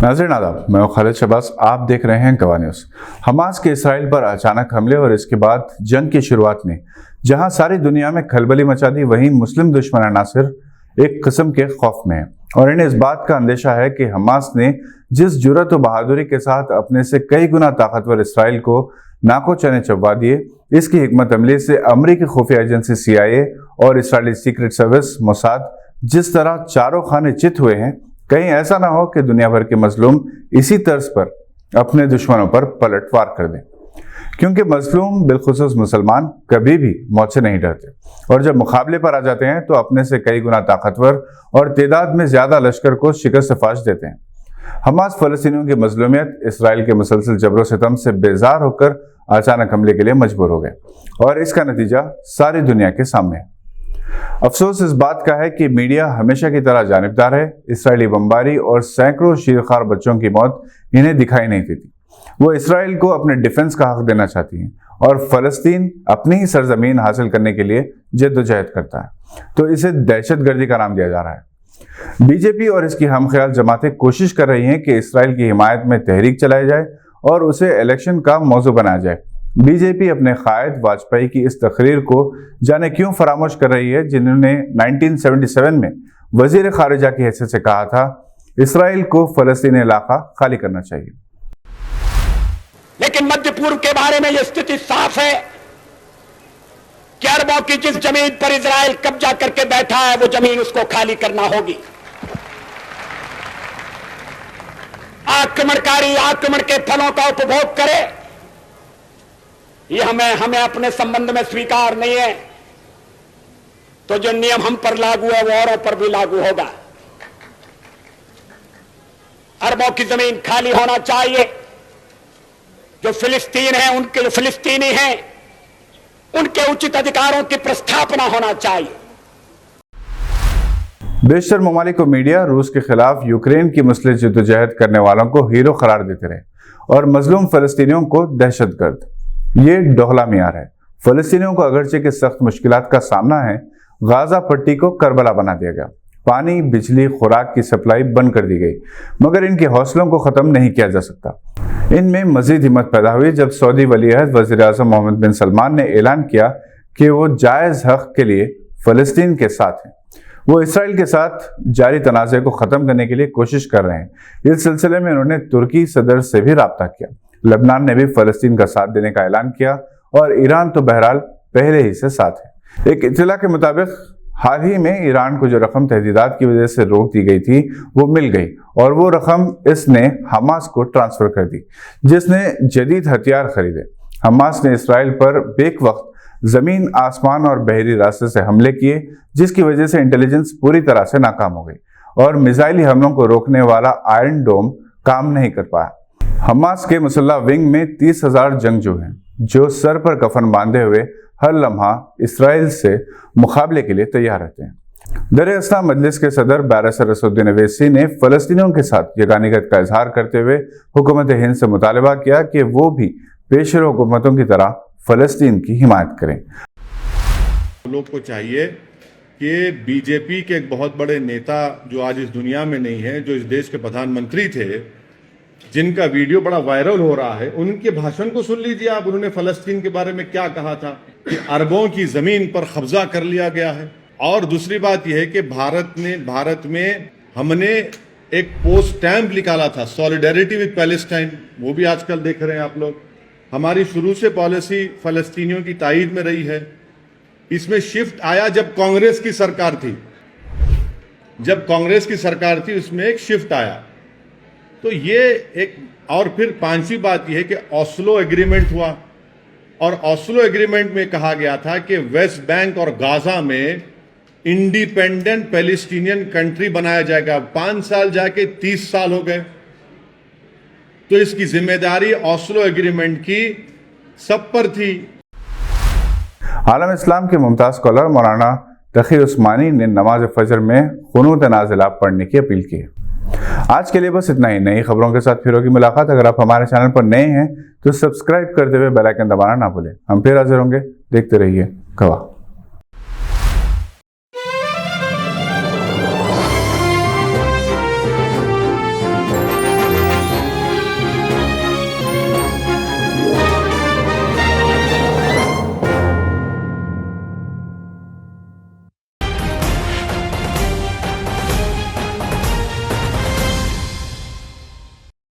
नाज़रीन आदाब, मैं खालिद शहबाज, आप देख रहे हैं गवाह न्यूज़। हमास के इसराइल पर अचानक हमले और इसके बाद जंग की शुरुआत ने जहां सारी दुनिया में खलबली मचा दी, वहीं मुस्लिम दुश्मन अनासिर एक किस्म के खौफ में है और इन्हें इस बात का अंदेशा है कि हमास ने जिस जुर्रत और बहादुरी के साथ अपने से कई गुना ताकतवर इसराइल को नाको चने चबवा दिए, इसकी हिकमत अमली से अमरीकी खुफिया एजेंसी CIA और इसराइली सीक्रेट सर्विस मोसाद जिस तरह चारों खाने चित हुए हैं, कहीं ऐसा ना हो कि दुनिया भर के मजलूम इसी तर्ज पर अपने दुश्मनों पर पलटवार कर दें, क्योंकि मजलूम बिलखुसूस मुसलमान कभी भी मौत से नहीं डरते और जब मुकाबले पर आ जाते हैं तो अपने से कई गुना ताकतवर और तादाद में ज्यादा लश्कर को शिकस्त फाश देते हैं। हमास फलस्तीनियों की मजलूमियत, इसराइल के मुसलसल जबरो सितम से बेजार होकर अचानक हमले के लिए मजबूर हो गए और इसका नतीजा सारी दुनिया के सामने है। अफसोस इस बात का है कि मीडिया हमेशा की तरह जानिबदार है। इसराइली बमबारी और सैकड़ों शीरखार बच्चों की मौत इन्हें दिखाई नहीं देती। वो इसराइल को अपने डिफेंस का हक देना चाहती हैं और फलस्तीन अपनी ही सरजमीन हासिल करने के लिए जद्दोजहद करता है, तो इसे दहशतगर्दी का नाम दिया जा रहा है। बीजेपी और इसकी हमख्याल जमातें कोशिश कर रही हैं कि इसराइल की हिमायत में तहरीक चलाई जाए और उसे इलेक्शन का मौजू बनाया जाए। बीजेपी अपने कायद वाजपेयी की इस तकरीर को जाने क्यों फरामोश कर रही है, जिन्होंने 1977 में वजीर खारिजा की हैसियत से कहा था इसराइल को फलस्तीनी इलाका खाली करना चाहिए। लेकिन मध्य पूर्व के बारे में यह स्थिति साफ है कि अरबों की जिस जमीन पर इजराइल कब्जा करके बैठा है वो जमीन उसको खाली करना होगी। आक्रमणकारी आक्रमण के फलों का उपभोग करे, ये हमें अपने संबंध में स्वीकार नहीं है, तो जो नियम हम पर लागू है वो औरों पर भी लागू होगा। अरबों की जमीन खाली होना चाहिए। जो फिलिस्तीन है, उनके जो फिलिस्तीनी हैं, उनके उचित अधिकारों की प्रस्थापना होना चाहिए। बेशतर ममालिक को मीडिया रूस के खिलाफ यूक्रेन की मुस्लिम जद्दोजहद करने वालों को हीरो करार देते रहे और मजलूम फलस्तीनियों को दहशतगर्द। ये दोहला मियार है। फलस्तीनियों को अगरचे के सख्त मुश्किलात का सामना है। गाजा पट्टी को करबला बना दिया गया, पानी, बिजली, खुराक की सप्लाई बंद कर दी गई, मगर इनके हौसलों को खत्म नहीं किया जा सकता। इनमें मजीद हिम्मत पैदा हुई जब सऊदी वली-ए-अहद वज़ीर आज़म मोहम्मद बिन सलमान ने ऐलान किया कि वो जायज हक के लिए फलस्तीन के साथ हैं। वो इसराइल के साथ जारी तनाज़े को ख़त्म करने के लिए कोशिश कर रहे हैं। इस सिलसिले में उन्होंने तुर्की सदर से भी राब्ता किया। लबनान ने भी फलस्तीन का साथ देने का ऐलान किया और ईरान तो बहरहाल पहले ही से साथ है। एक इत्तला के मुताबिक हाल ही में ईरान को जो रकम तहदीदात की वजह से रोक दी गई थी वो मिल गई और वो रकम इसने हमास को ट्रांसफर कर दी, जिसने जदीद हथियार खरीदे। हमास ने इसराइल पर बेक वक्त जमीन, आसमान और बहरी रास्ते से हमले किए, जिसकी वजह से इंटेलिजेंस पूरी तरह से नाकाम हो गई और मिसाइली हमलों को रोकने वाला आयरन डोम काम नहीं कर पाया। हमास के मुसल्ला विंग में 30,000 जंगजू हैं जो सर पर कफन बांधे हुए हर लम्हा इसराइल से मुकाबले के लिए तैयार रहते हैं। दर-ए-असना मजलिस के सदर बैरिस्टर असदुद्दीन अवैसी ने फलस्तीनियों के साथ यगानियत का इजहार करते हुए हुकूमत हिंद से मुतालबा किया कि वो भी पेशर हुकूमतों की तरह फलस्तीन की हिमायत करें। लोग को चाहिए कि बीजेपी के एक बहुत बड़े नेता जो आज इस दुनिया में नहीं है, जो इस देश के प्रधानमंत्री थे, जिनका वीडियो बड़ा वायरल हो रहा है, उनके भाषण को सुन लीजिए आप। उन्होंने फलस्तीन के बारे में क्या कहा था कि अरबों की जमीन पर कब्जा कर लिया गया है। और दूसरी बात यह है कि भारत में हमने एक पोस्ट स्टैंप निकाला था, सॉलिडेरिटी विद पैलेस्टाइन, वो भी आजकल देख रहे हैं आप लोग। हमारी शुरू से पॉलिसी फलस्तीनियों की तायीद में रही है। इसमें शिफ्ट आया जब कांग्रेस की सरकार थी, उसमें एक शिफ्ट आया। तो ये एक, और फिर पांचवी बात यह है कि ओस्लो एग्रीमेंट हुआ और ओस्लो एग्रीमेंट में कहा गया था कि वेस्ट बैंक और गाजा में इंडिपेंडेंट पैलेस्टीनियन कंट्री बनाया जाएगा। 5 साल जाके 30 साल हो गए। तो इसकी जिम्मेदारी ओस्लो एग्रीमेंट की सब पर थी। आलम इस्लाम के मुमताज स्कॉलर मौलाना तकी उस्मानी ने नमाज फजर में कुनूत नाज़िला पढ़ने की अपील की है। आज के लिए बस इतना ही। नई खबरों के साथ फिर होगी मुलाकात। अगर आप हमारे चैनल पर नए हैं तो सब्सक्राइब करते हुए बेल आइकन दबाना ना भूलें। हम फिर हाजिर होंगे। देखते रहिए गवाह।